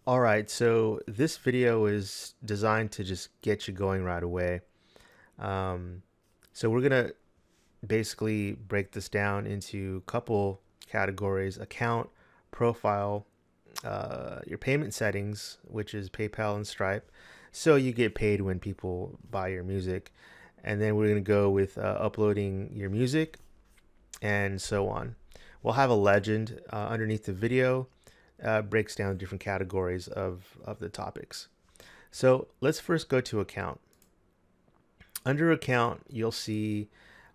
All right, so this video is designed to just get you going right away. Um, so we're gonna basically break this down into a couple categories: account, profile, your payment settings, which is PayPal and Stripe. So you get paid when people buy your music. And then we're gonna go with uploading your music and so on. We'll have a legend underneath the video, breaks down different categories of the topics. So let's first go to account. Under account, you'll see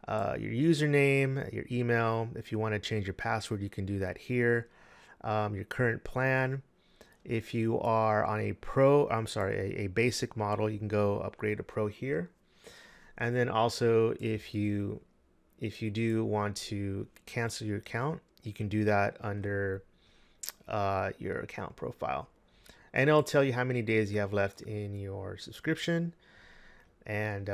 your username, your email. If you want to change your password, you can do that here. Your current plan. If you are on a basic model, you can go upgrade to pro here. And then also if you do want to cancel your account, you can do that under your account profile. And it'll tell you how many days you have left in your subscription. And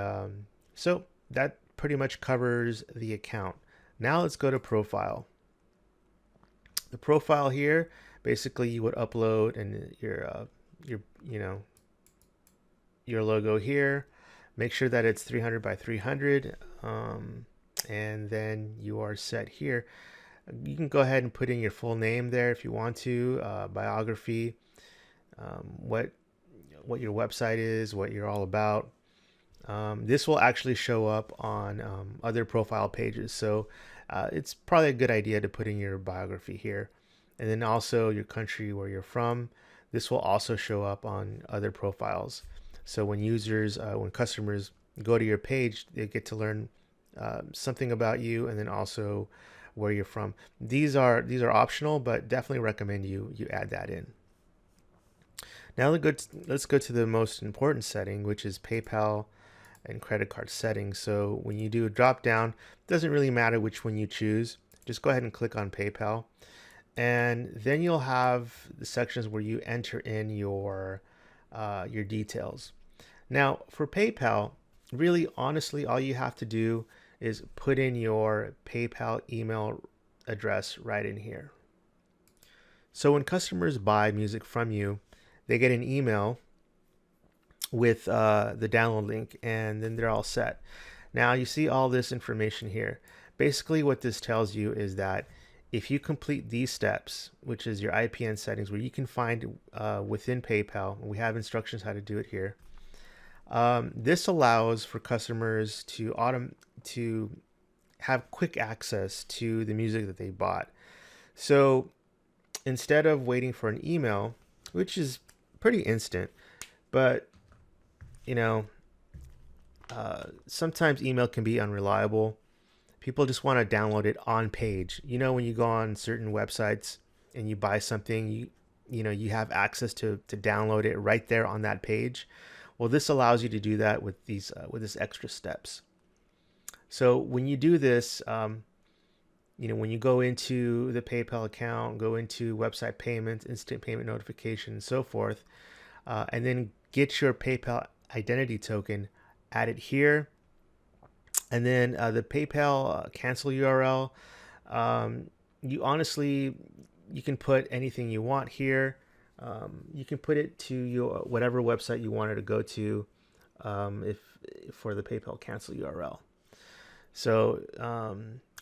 so that pretty much covers the account. Now let's go to profile. The profile here, basically you would upload and your your logo here. Make sure that it's 300 by 300, and then you are set here. You can go ahead and put in your full name there if you want to, biography, what your website is, what you're all about. This will actually show up on other profile pages, so it's probably a good idea to put in your biography here. And then also your country where you're from. This will also show up on other profiles. So when customers go to your page, they get to learn something about you, and then also where you're from. These are optional, but definitely recommend you add that in. Now let's go to the most important setting, which is PayPal and credit card settings. So when you do a drop down, it doesn't really matter which one you choose. Just go ahead and click on PayPal, and then you'll have the sections where you enter in your details. Now for PayPal, really honestly, all you have to do is put in your PayPal email address right in here. So when customers buy music from you, they get an email with the download link, and then they're all set. Now you see all this information here. Basically what this tells you is that if you complete these steps, which is your IPN settings, where you can find within PayPal, we have instructions how to do it here. This allows for customers to have quick access to the music that they bought. So instead of waiting for an email, which is pretty instant, but you know, sometimes email can be unreliable. People just want to download it on page. You know, when you go on certain websites and you buy something, you have access to download it right there on that page. Well, this allows you to do that with these this extra steps. So when you do this, when you go into the PayPal account, go into website payments, instant payment notification, and so forth, and then get your PayPal identity token, add it here, and then the PayPal cancel URL. You can put anything you want here. You can put it to your whatever website you wanted to go to, if for the PayPal cancel URL. So,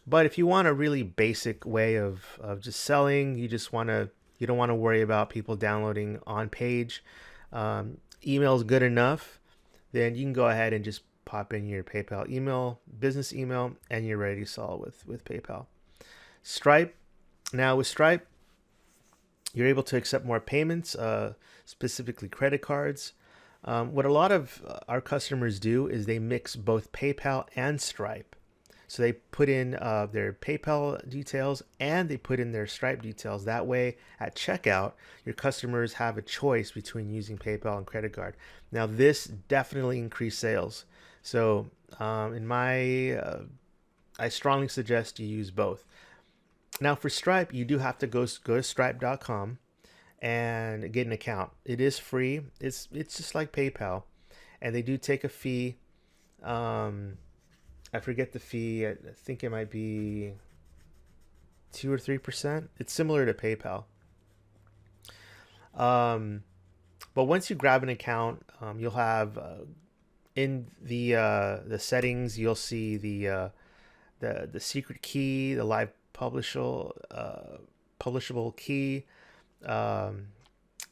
but if you want a really basic way of just selling, you don't want to worry about people downloading on page. Email is good enough. Then you can go ahead and just pop in your PayPal email, business email, and you're ready to sell with PayPal. Stripe. Now with Stripe, you're able to accept more payments, specifically credit cards. What a lot of our customers do is they mix both PayPal and Stripe. So they put in their PayPal details and they put in their Stripe details. That way, at checkout, your customers have a choice between using PayPal and credit card. Now, this definitely increased sales. So, I strongly suggest you use both. Now, for Stripe, you do have to go to stripe.com and get an account. It is free. It's just like PayPal, and they do take a fee. I forget the fee. I think it might be 2 or 3%. It's similar to PayPal. Um, but once you grab an account, you'll have in the settings, you'll see the secret key, the live publishable key, um,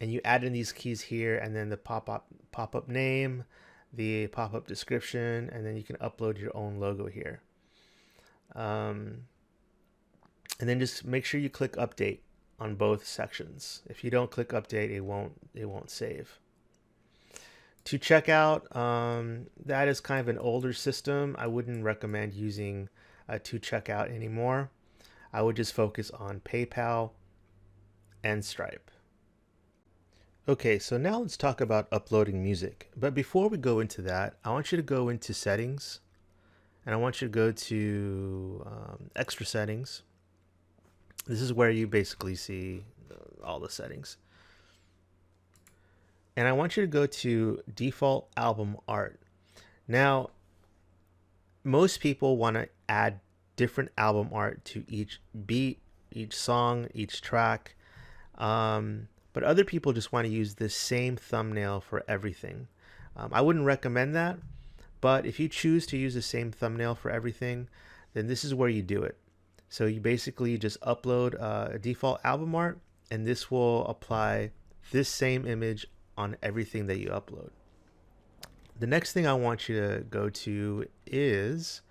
and you add in these keys here, and then the pop up name, the pop up description, and then you can upload your own logo here. Um, and then just make sure you click update on both sections. If you don't click update, it won't save. To check out, that is kind of an older system. I wouldn't recommend using to checkout anymore. I would just focus on PayPal and Stripe. Okay, so now let's talk about uploading music. But before we go into that, I want you to go into settings, and I want you to go to extra settings. This is where you basically see all the settings. And I want you to go to default album art. Now, most people want to add different album art to each beat, each song, each track. But other people just want to use the same thumbnail for everything. I wouldn't recommend that, but if you choose to use the same thumbnail for everything, then this is where you do it. So you basically just upload a default album art, and this will apply this same image on everything that you upload. The next thing I want you to go to is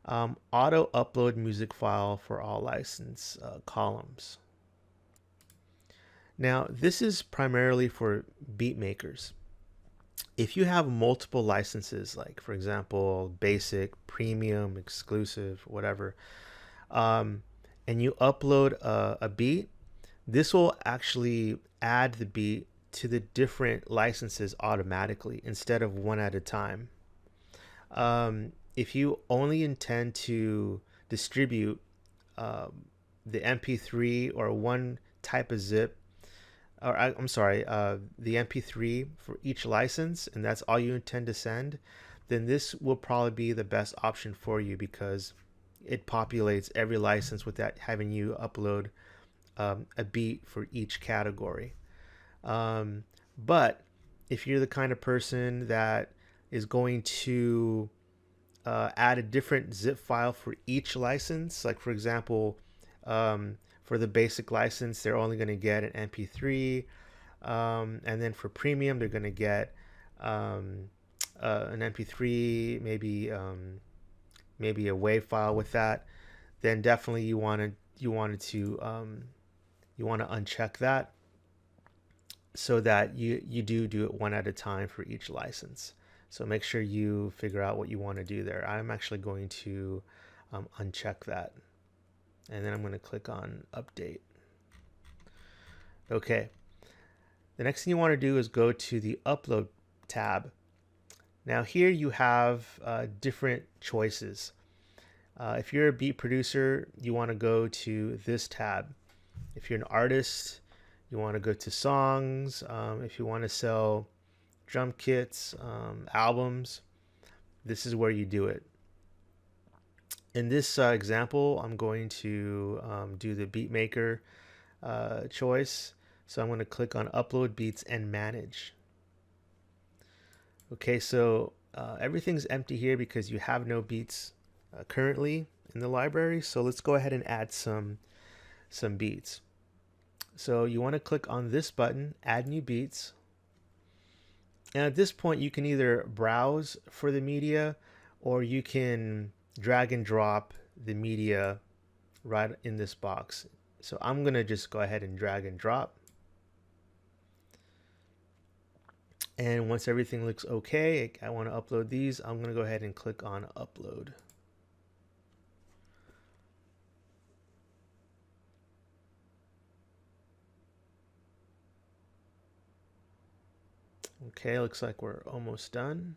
auto upload music file for all license columns. Now, this is primarily for beat makers. If you have multiple licenses, like for example, basic, premium, exclusive, whatever, and you upload a beat, this will actually add the beat to the different licenses automatically instead of one at a time. If you only intend to distribute the MP3 or one type of zip, or I'm sorry, the MP3 for each license, and that's all you intend to send, then this will probably be the best option for you because it populates every license without having you upload a beat for each category. But if you're the kind of person that is going to add a different zip file for each license, like for example, for the basic license, they're only going to get an MP3, and then for premium, they're going to get an MP3, maybe a WAV file with that. Then definitely you want to uncheck that so that you do it one at a time for each license. So make sure you figure out what you want to do there. I'm actually going to uncheck that. And then I'm going to click on update. Okay. The next thing you want to do is go to the upload tab. Now here you have different choices. If you're a beat producer, you want to go to this tab. If you're an artist, you want to go to songs. If you want to sell drum kits, albums, this is where you do it. In this example, I'm going to do the beat maker choice. So I'm going to click on upload beats and manage. Okay, so everything's empty here because you have no beats currently in the library. So let's go ahead and add some beats. So you want to click on this button, add new beats. And at this point, you can either browse for the media or you can drag and drop the media right in this box. So I'm going to just go ahead and drag and drop. And once everything looks okay, I want to upload these. I'm going to go ahead and click on upload. Okay, looks like we're almost done.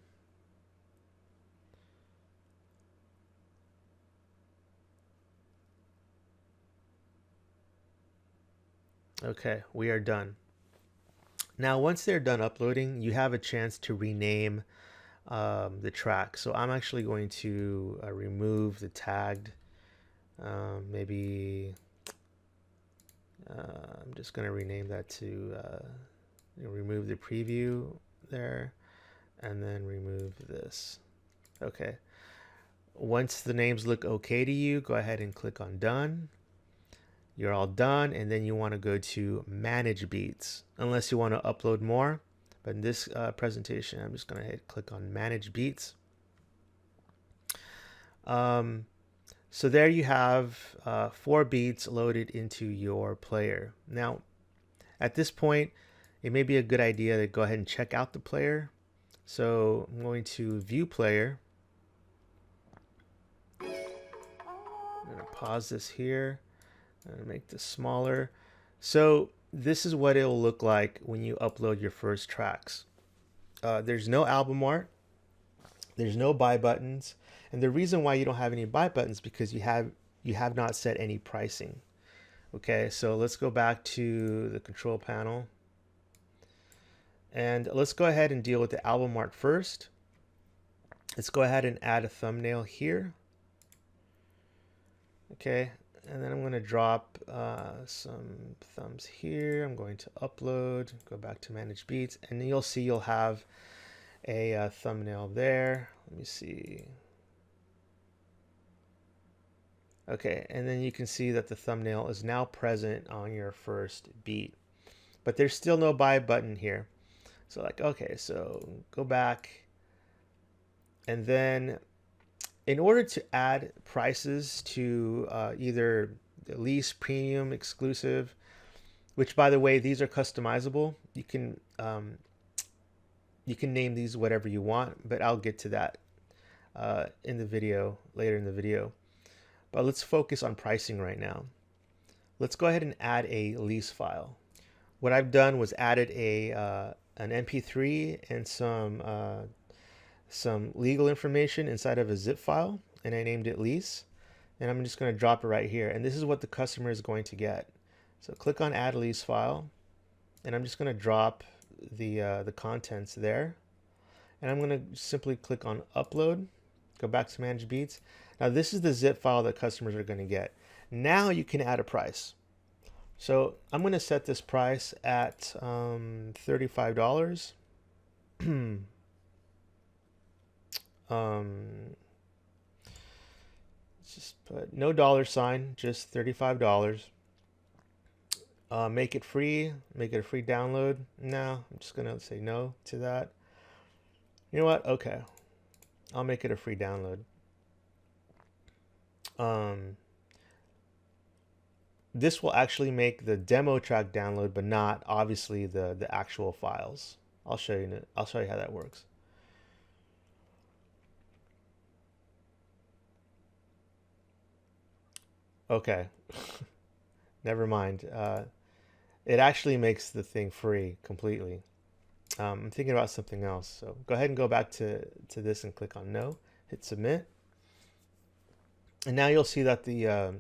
Okay, we are done. Now, once they're done uploading, you have a chance to rename the track. So I'm actually going to remove the tagged, maybe I'm just going to rename that to remove the preview there, and then remove this. Okay. Once the names look okay to you, go ahead and click on done. You're all done, and then you want to go to manage beats, unless you want to upload more. But in this presentation, I'm just going to hit click on manage beats. So there you have 4 beats loaded into your player. Now, at this point, it may be a good idea to go ahead and check out the player. So I'm going to view player. I'm going to pause this here and make this smaller. So this is what it'll look like when you upload your first tracks. There's no album art. There's no buy buttons. And the reason why you don't have any buy buttons is because you have not set any pricing. Okay, so let's go back to the control panel. And let's go ahead and deal with the album art first. Let's go ahead and add a thumbnail here. Okay, and then I'm going to drop some thumbs here. I'm going to upload, go back to manage beats, and you'll see you'll have a thumbnail there. Let me see. Okay, and then you can see that the thumbnail is now present on your first beat, but there's still no buy button here. So like, okay, so go back, and then in order to add prices to either the lease, premium, exclusive, which by the way, these are customizable. You can name these whatever you want, but I'll get to that in the video, later in the video. But let's focus on pricing right now. Let's go ahead and add a lease file. What I've done was added an MP3 and some legal information inside of a zip file, and I named it lease. And I'm just going to drop it right here. And this is what the customer is going to get. So click on add lease file, and I'm just going to drop the contents there. And I'm going to simply click on upload, go back to manage beats. Now this is the zip file that customers are going to get. Now you can add a price. So I'm going to set this price at $35. Just put no $sign, just $35. Make it free, make it a free download. No, I'm just gonna say no to that. You know what? Okay, I'll make it a free download. This will actually make the demo track download, but not obviously the actual files. I'll show you how that works. Okay, never mind. It actually makes the thing free completely. I'm thinking about something else. So go ahead and go back to this and click on no, hit submit. And now you'll see that the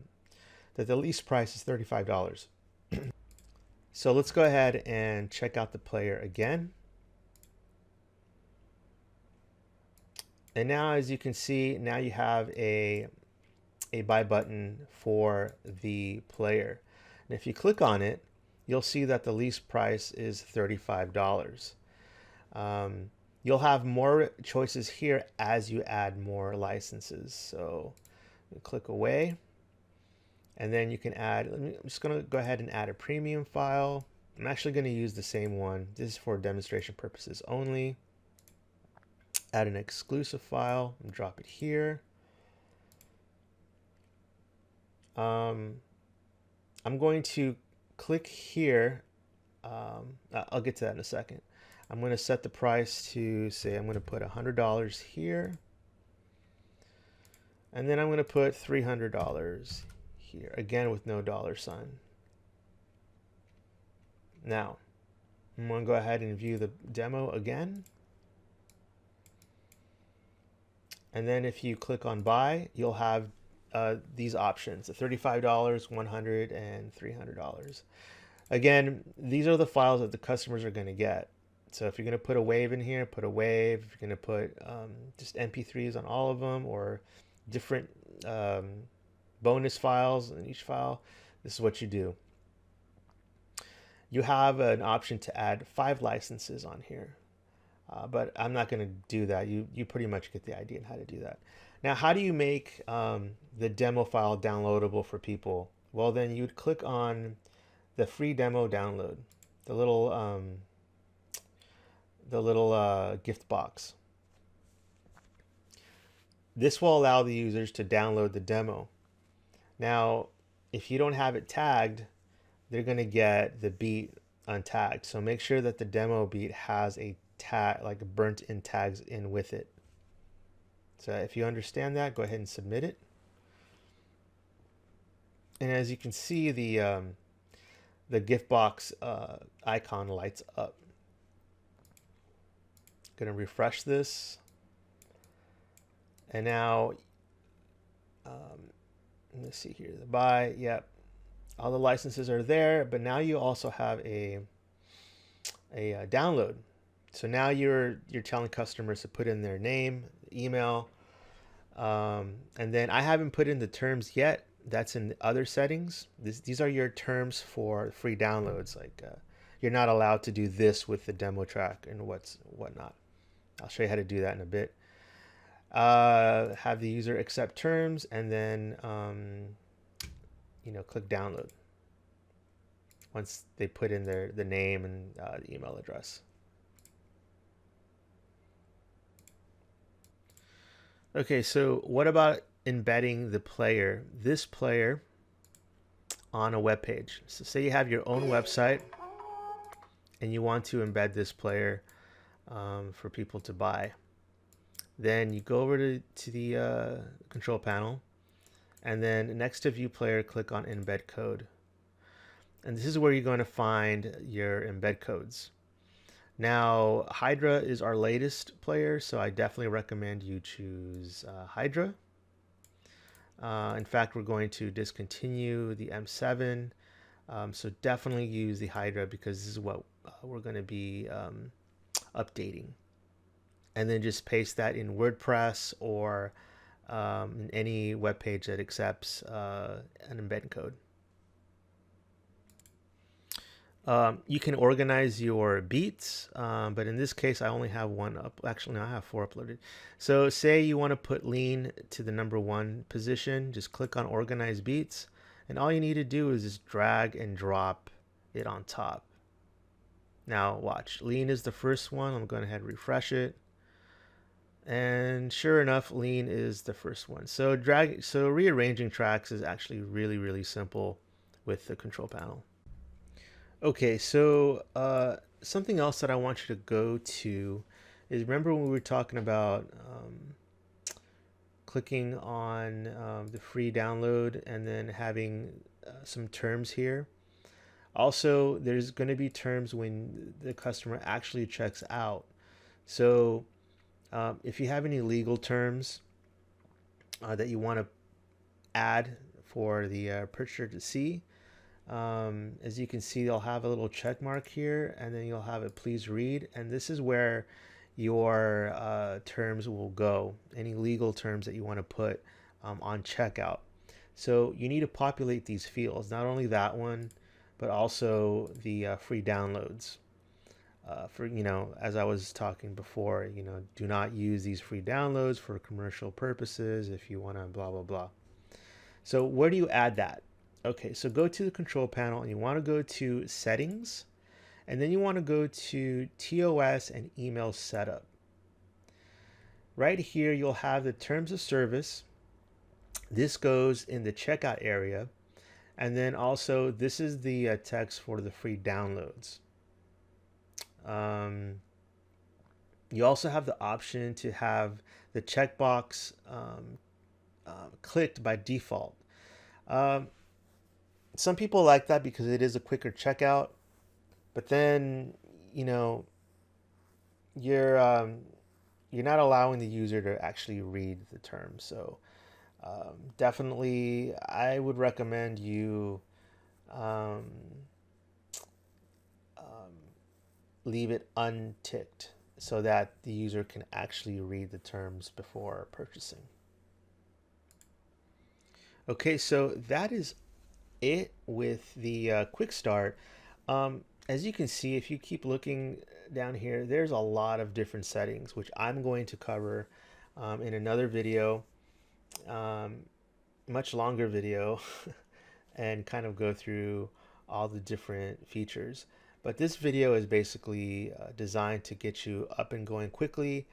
lease price is $35. So let's go ahead and check out the player again. And now, as you can see, now you have a buy button for the player. And if you click on it, you'll see that the lease price is $35. You'll have more choices here as you add more licenses. So click away, and then you can add, I'm just going to go ahead and add a premium file. I'm actually going to use the same one. This is for demonstration purposes only. Add an exclusive file and drop it here. I'm going to click here. I'll get to that in a second. I'm going to set the price to, say, I'm going to put $100 here. And then I'm going to put $300 here, again with no $sign. Now, I'm going to go ahead and view the demo again. And then if you click on buy, you'll have these options, $35, $100, and $300. Again, these are the files that the customers are going to get. So if you're going to put a wave in here, put a wave. If you're going to put just MP3s on all of them, or different bonus files in each file, this is what you do. you have an option to add 5 licenses on here. But I'm not going to do that. You pretty much get the idea on how to do that. Now, how do you make the demo file downloadable for people? Well, then you'd click on the free demo download, the little gift box. This will allow the users to download the demo. Now, if you don't have it tagged, they're going to get the beat untagged. So make sure that the demo beat has a tag, like burnt in tags in with it. So if you understand that, go ahead and submit it. And as you can see, the gift box icon lights up. Gonna refresh this, and now let's see here, the buy. Yep, all the licenses are there, but now you also have a download. So now you're telling customers to put in their name, email, and then I haven't put in the terms yet. That's in the other settings. These are your terms for free downloads. Like you're not allowed to do this with the demo track and whatnot. I'll show you how to do that in a bit. Have the user accept terms, and then click download once they put in the name and the email address. Okay, so what about embedding the player, this player, on a web page? So say you have your own website and you want to embed this player for people to buy. Then you go over to the control panel, and then next to view player, click on embed code. And this is where you're going to find your embed codes. Now, Hydra is our latest player, so I definitely recommend you choose Hydra. In fact, we're going to discontinue the M7, so definitely use the Hydra because this is what we're going to be updating. And then just paste that in WordPress or in any web page that accepts an embed code. You can organize your beats, but in this case, I only have one up. Actually, no, I have 4 uploaded. So say you want to put lean to the number 1 position, just click on organize beats. And all you need to do is just drag and drop it on top. Now watch, lean is the first one. I'm going to ahead and refresh it. And sure enough, lean is the first one. So rearranging tracks is actually really, really simple with the control panel. Okay, so something else that I want you to go to is, remember when we were talking about clicking on the free download and then having some terms here. Also, there's going to be terms when the customer actually checks out. So if you have any legal terms that you want to add for the purchaser to see, as you can see, you'll have a little check mark here, and then you'll have it please read, and this is where your terms will go, any legal terms that you want to put on checkout. So you need to populate these fields, not only that one, but also the free downloads. For, as I was talking before, do not use these free downloads for commercial purposes if you want to blah, blah, blah. So where do you add that? Okay, so go to the control panel and you want to go to settings, and then you want to go to TOS and email setup. Right here, you'll have the terms of service. This goes in the checkout area. And then also, this is the text for the free downloads. You also have the option to have the checkbox clicked by default. Some people like that because it is a quicker checkout, but then you're not allowing the user to actually read the terms. So definitely, I would recommend you leave it unticked so that the user can actually read the terms before purchasing. Okay, so that is it with the Quickstart. as you can see, if you keep looking down here, there's a lot of different settings, which I'm going to cover in another video, um, much longer video, and kind of go through all the different features. But this video is basically designed to get you up and going quickly.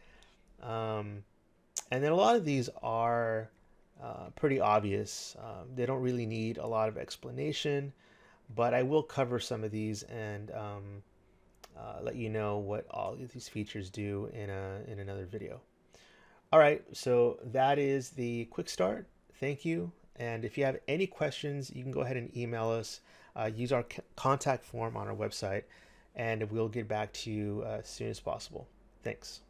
And then a lot of these are pretty obvious. They don't really need a lot of explanation, but I will cover some of these and let you know what all of these features do in another video. All right, so that is the quick start. Thank you. And if you have any questions, you can go ahead and email us. Use our contact form on our website, and we'll get back to you as soon as possible. Thanks.